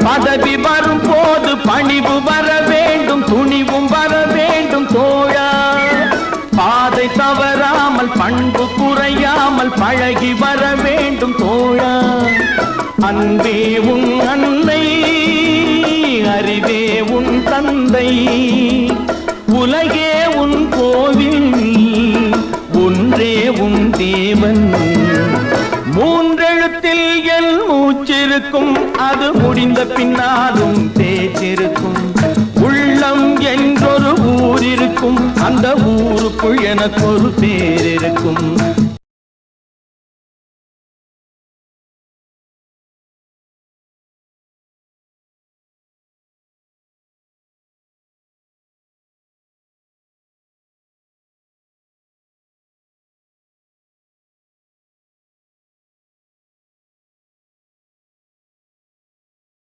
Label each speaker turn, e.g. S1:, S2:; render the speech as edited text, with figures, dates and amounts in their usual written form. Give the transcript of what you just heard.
S1: பதவி வரும் போது பணிவு வர வேண்டும், துணிவும் வர வேண்டும் தோழா. பாதை தவறாமல் பண்பு குறையாமல் பழகி வர வேண்டும் தோழா. அன்பே உன் அன்னை, அறிவே உன் தந்தை, உலகே உன் கோவில், ஒன்றே உன் தேவன். மூன்றெழுத்தில் என் மூச்சிருக்கும், அது முடிந்த பின்னாலும் பேச்சிருக்கும். உள்ளம் என்றொரு ஊர் இருக்கும், அந்த ஊருக்குள் எனக்கு ஒரு பேர் இருக்கும்.